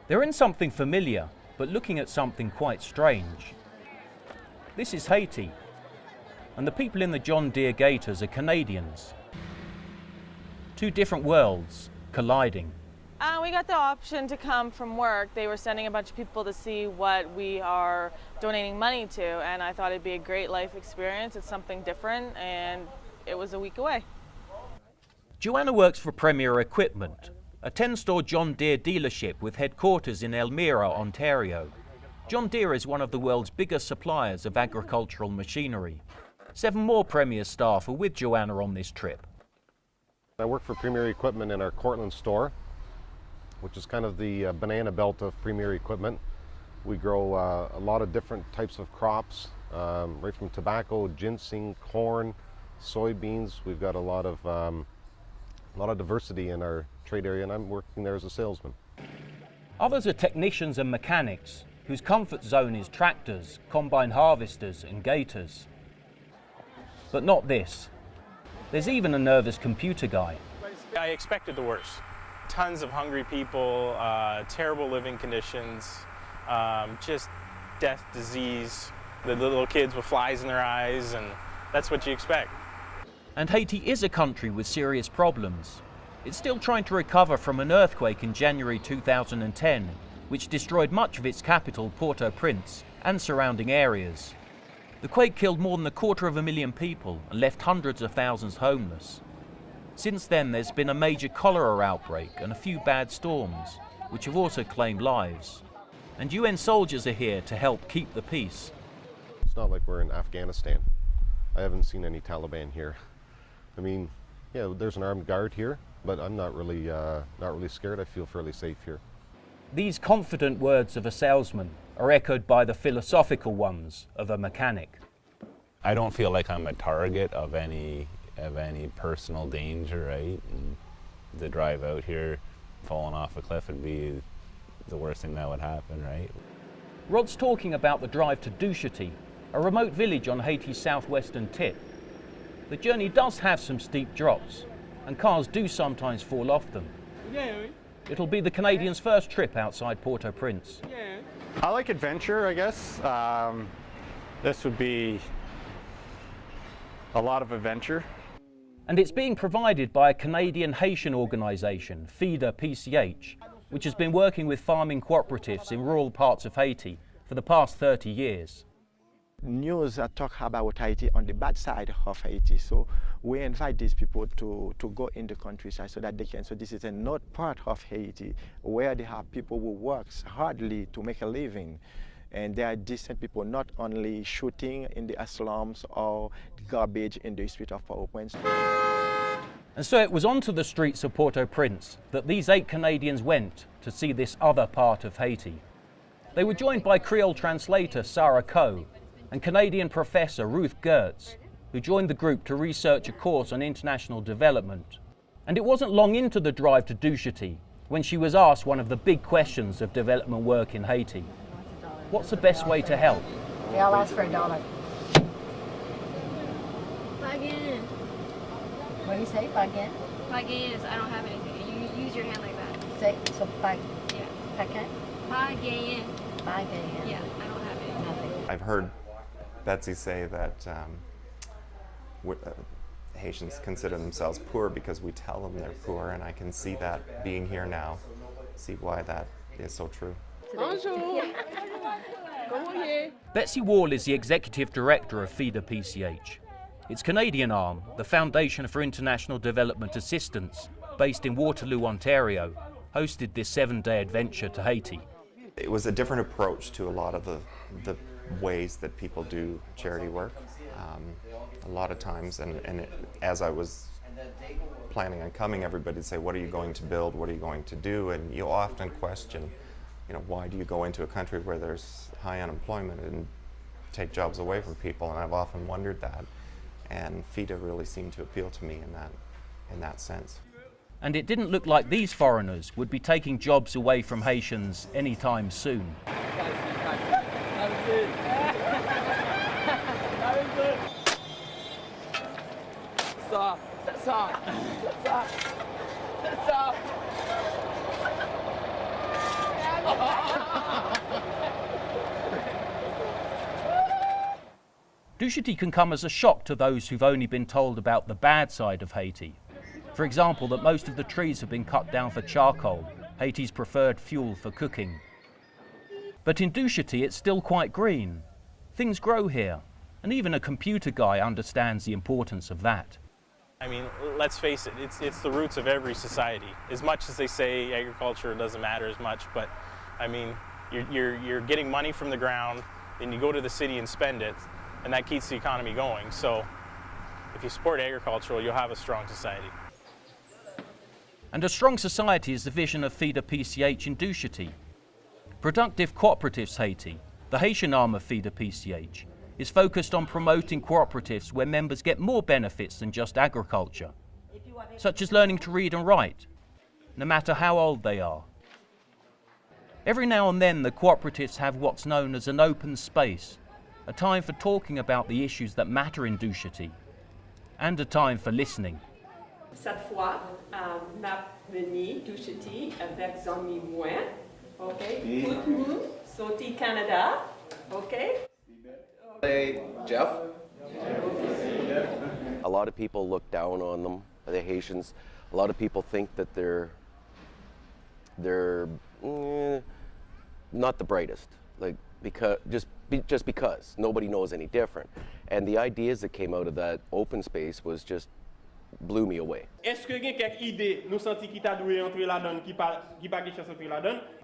They're in something familiar, but looking at something quite strange. This is Haiti, and the people in the John Deere Gators are Canadians. Two different worlds colliding. We got the option to come from work. They were sending a bunch of people to see what we are donating money to, and I thought it'd be a great life experience. It's something different, and it was a week away. Joanna works for Premier Equipment, a 10-store John Deere dealership with headquarters in Elmira, Ontario. John Deere is one of the world's biggest suppliers of agricultural machinery. 7 more Premier staff are with Joanna on this trip. I work for Premier Equipment in our Cortland store, which is kind of the banana belt of Premier Equipment. We grow a lot of different types of crops, right from tobacco, ginseng, corn, soybeans. We've got a lot of diversity in our trade area, and I'm working there as a salesman. Others are technicians and mechanics, whose comfort zone is tractors, combine harvesters and gators. But not this. There's even a nervous computer guy. I expected the worst. Tons of hungry people, terrible living conditions, just death, disease, the little kids with flies in their eyes, and that's what you expect. And Haiti is a country with serious problems. It's still trying to recover from an earthquake in January 2010, which destroyed much of its capital, Port-au-Prince, and surrounding areas. The quake killed more than 250,000 people and left hundreds of thousands homeless. Since then, there's been a major cholera outbreak and a few bad storms, which have also claimed lives. And UN soldiers are here to help keep the peace. It's not like we're in Afghanistan. I haven't seen any Taliban here. I mean, yeah, there's an armed guard here, but I'm not really scared. I feel fairly safe here. These confident words of a salesman are echoed by the philosophical ones of a mechanic. I don't feel like I'm a target of any personal danger, right? And the drive out here, falling off a cliff would be the worst thing that would happen, right? Rod's talking about the drive to Duchety, a remote village on Haiti's southwestern tip. The journey does have some steep drops, and cars do sometimes fall off them. It'll be the Canadians' first trip outside Port-au-Prince. I like adventure, I guess. This would be a lot of adventure. And it's being provided by a Canadian-Haitian organisation, FIDA PCH, which has been working with farming cooperatives in rural parts of Haiti for the past 30 years. News talk about Haiti on the bad side of Haiti, so we invite these people to go in the countryside so that they can. So this is a north part of Haiti where they have people who work hardly to make a living, and they are decent people, not only shooting in the slums or garbage in the street of Port-au-Prince. And so it was onto the streets of Port-au-Prince that these 8 Canadians went to see this other part of Haiti. They were joined by Creole translator Sarah Coe and Canadian professor Ruth Gertz, who joined the group to research a course on international development. And it wasn't long into the drive to Duchety when she was asked one of the big questions of development work in Haiti. What's the best way to help? They all ask for $1. Again. What do you say? Again? Again is I don't have anything. You use your hand like that. Say so. Yeah. Again? Again. Again. Yeah, I don't have anything. Nothing. I've heard Betsy say that Haitians consider themselves poor because we tell them they're poor, and I can see that being here now, see why that is so true. Bonjour. Betsy Wall is the executive director of FIDA PCH. Its Canadian arm, the Foundation for International Development Assistance, based in Waterloo, Ontario, hosted this 7-day adventure to Haiti. It was a different approach to a lot of the ways that people do charity work. A lot of times, as I was planning on coming, everybody would say, what are you going to build, what are you going to do? And you often question, why do you go into a country where there's high unemployment and take jobs away from people? And I've often wondered that, and FIDA really seemed to appeal to me in that sense. And it didn't look like these foreigners would be taking jobs away from Haitians anytime soon. Douchety can come as a shock to those who've only been told about the bad side of Haiti. For example, that most of the trees have been cut down for charcoal, Haiti's preferred fuel for cooking. But in Douchety, it's still quite green. Things grow here, and even a computer guy understands the importance of that. I mean, let's face it, it's the roots of every society. As much as they say agriculture doesn't matter as much, but I mean, you're getting money from the ground, then you go to the city and spend it, and that keeps the economy going. So if you support agriculture, you'll have a strong society. And a strong society is the vision of FIDA PCH in Douchety. Productive Cooperatives Haiti, the Haitian arm of FIDA PCH, is focused on promoting cooperatives where members get more benefits than just agriculture, such as learning to read and write, no matter how old they are. Every now and then the cooperatives have what's known as an open space, a time for talking about the issues that matter in Douchety, and a time for listening. Cette fois, m'a venu Douchety avec Zanmi Moins, okay? Tout le monde sorti Canada, okay? Hey, Jeff? A lot of people look down on them, the Haitians. A lot of people think that they're not the brightest, like just because nobody knows any different. And the ideas that came out of that open space was just blew me away.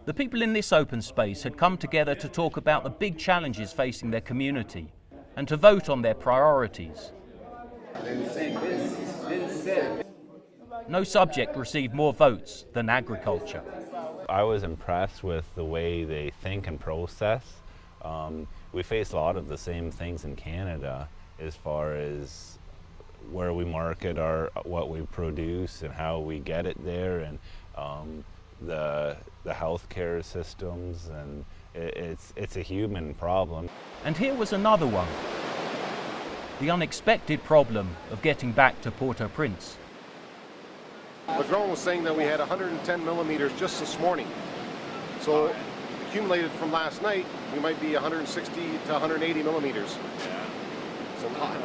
The people in this open space had come together to talk about the big challenges facing their community and to vote on their priorities. No subject received more votes than agriculture. I was impressed with the way they think and process. We face a lot of the same things in Canada as far as where we market what we produce and how we get it there, and the healthcare systems, and it's a human problem. And here was another one, the unexpected problem of getting back to Port-au-Prince. The drone was saying that we had 110 millimeters just this morning. So accumulated from last night, we might be 160 to 180 millimeters. It's a lot.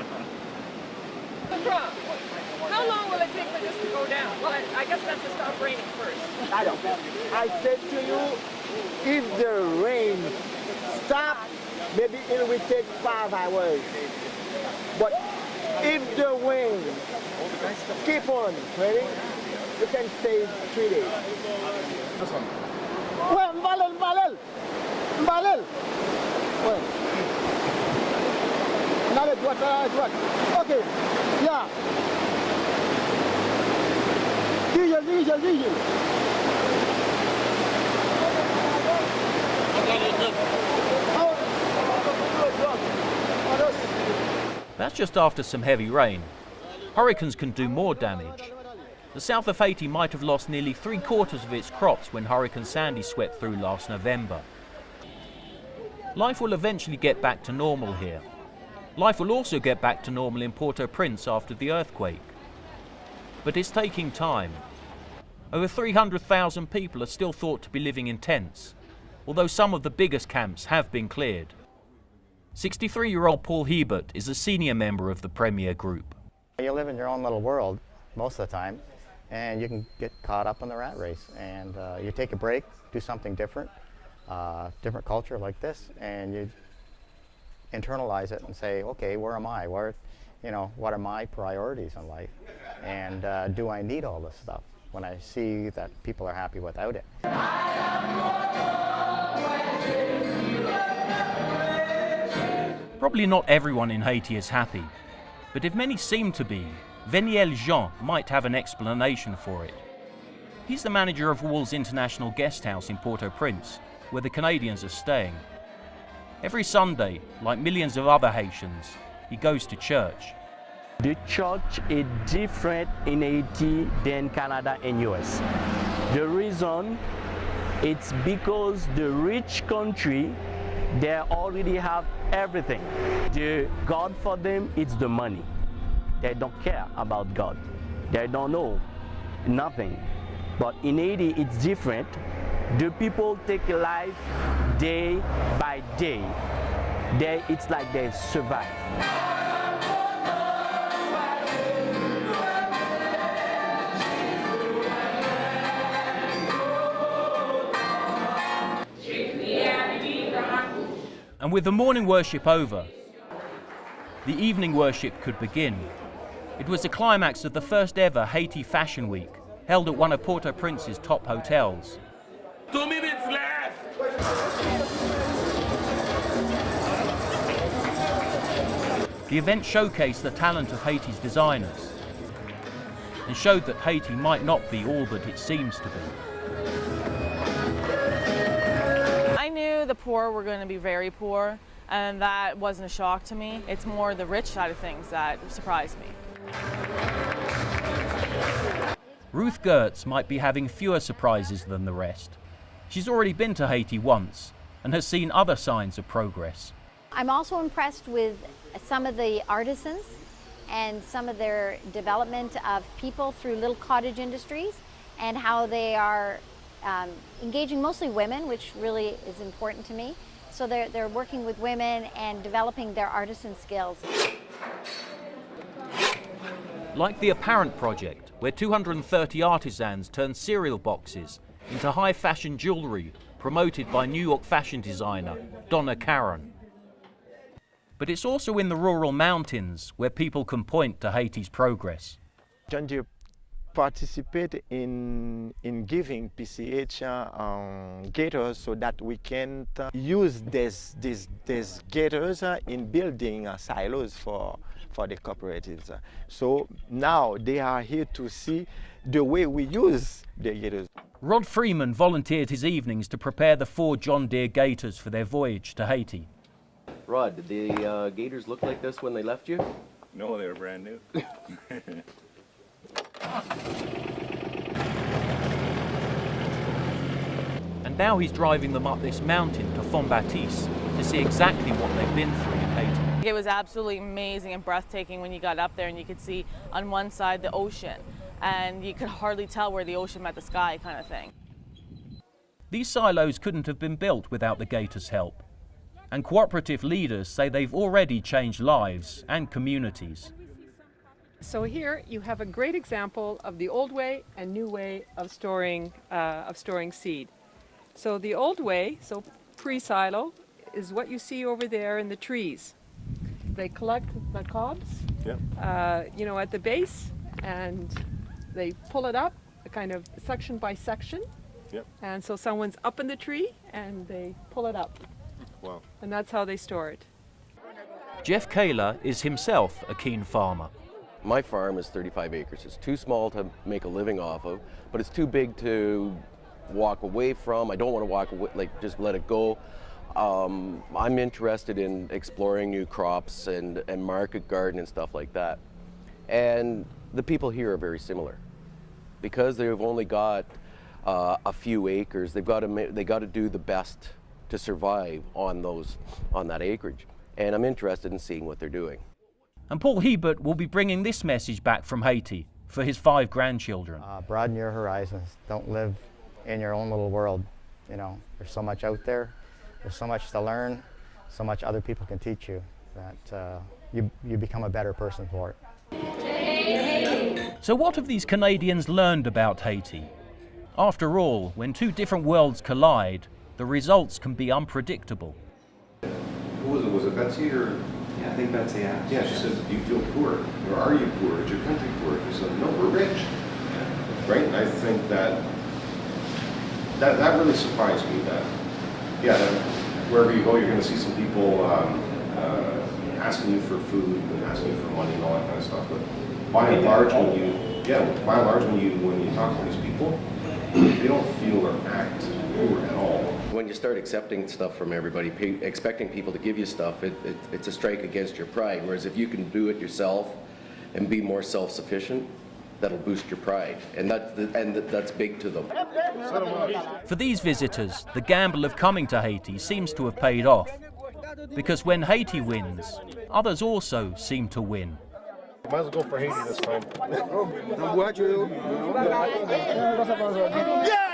How long will it take for this to go down? Well, I guess that's to stop raining first. I don't know. I said to you, if the rain stops, maybe it will take 5 hours. But if the wind keep on raining, you can stay 3 days. Well, Mbalel. Well, droite. Okay, yeah. Diesel. That's just after some heavy rain. Hurricanes can do more damage. The south of Haiti might have lost nearly 3/4 of its crops when Hurricane Sandy swept through last November. Life will eventually get back to normal here. Life will also get back to normal in Port-au-Prince after the earthquake. But it's taking time. Over 300,000 people are still thought to be living in tents, although some of the biggest camps have been cleared. 63-year-old Paul Hebert is a senior member of the Premier Group. You live in your own little world most of the time, and you can get caught up in the rat race. And you take a break, do something different, different culture like this, and you internalize it and say, okay, where am I? What are my priorities in life? And do I need all this stuff when I see that people are happy without it? Probably not everyone in Haiti is happy, but if many seem to be, Veniel Jean might have an explanation for it. He's the manager of Wool's International Guest House in Port-au-Prince, where the Canadians are staying. Every Sunday, like millions of other Haitians, he goes to church. The church is different in Haiti than Canada and US. The reason, it's because the rich country, they already have everything. The God for them, it's the money. They don't care about God. They don't know nothing. But in Haiti, it's different. The people take life day by day. It's like they survive. And with the morning worship over, the evening worship could begin. It was the climax of the first ever Haiti Fashion Week, held at one of Port-au-Prince's top hotels. 2 minutes left! The event showcased the talent of Haiti's designers and showed that Haiti might not be all that it seems to be. I knew the poor were going to be very poor, and that wasn't a shock to me. It's more the rich side of things that surprised me. Ruth Gertz might be having fewer surprises than the rest. She's already been to Haiti once and has seen other signs of progress. I'm also impressed with some of the artisans and some of their development of people through little cottage industries and how they are engaging mostly women, which really is important to me. So they're working with women and developing their artisan skills. Like the Apparent project, where 230 artisans turn cereal boxes into high fashion jewelry promoted by New York fashion designer Donna Karan. But it's also in the rural mountains where people can point to Haiti's progress. John Deere participate in giving PCH gators so that we can use these gators in building silos for the cooperatives. So now they are here to see the way we use the gators. Rod Freeman volunteered his evenings to prepare the 4 John Deere gators for their voyage to Haiti. Rod, did the gators look like this when they left you? No, they were brand new. And now he's driving them up this mountain to Font-Baptiste to see exactly what they've been through in Haiti. It was absolutely amazing and breathtaking when you got up there and you could see on one side the ocean, and you could hardly tell where the ocean met the sky kind of thing. These silos couldn't have been built without the gators' help. And cooperative leaders say they've already changed lives and communities. So here you have a great example of the old way and new way of storing seed. So the old way, so pre-silo, is what you see over there in the trees. They collect the cobs, at the base, and they pull it up, kind of section by section. Yep. And so someone's up in the tree and they pull it up. Wow. And that's how they store it. Jeff Kaler is himself a keen farmer. My farm is 35 acres. It's too small to make a living off of, but it's too big to walk away from. I don't want to walk away, just let it go. I'm interested in exploring new crops and market garden and stuff like that. And the people here are very similar. Because they've only got a few acres, they got to do the best to survive on that acreage. And I'm interested in seeing what they're doing. And Paul Hebert will be bringing this message back from Haiti for his 5 grandchildren. Broaden your horizons. Don't live in your own little world. There's so much out there. There's so much to learn, so much other people can teach you that you become a better person for it. So what have these Canadians learned about Haiti? After all, when 2 different worlds collide, the results can be unpredictable. Who was it? Was it Betsy or? Yeah, I think Betsy asked. Yeah, she says, do you feel poor? Or are you poor? Is your country poor? She said, no, we're rich. Right? And I think that really surprised me that wherever you go, you're going to see some people asking you for food and asking you for money and all that kind of stuff. But by and large, when you talk to these people, they don't feel or act poor at all. When you start accepting stuff from everybody, expecting people to give you stuff, it's a strike against your pride. Whereas if you can do it yourself and be more self-sufficient, that'll boost your pride, and that's big to them. For these visitors, the gamble of coming to Haiti seems to have paid off, because when Haiti wins, others also seem to win. Might as well go for Haiti this time. Yeah!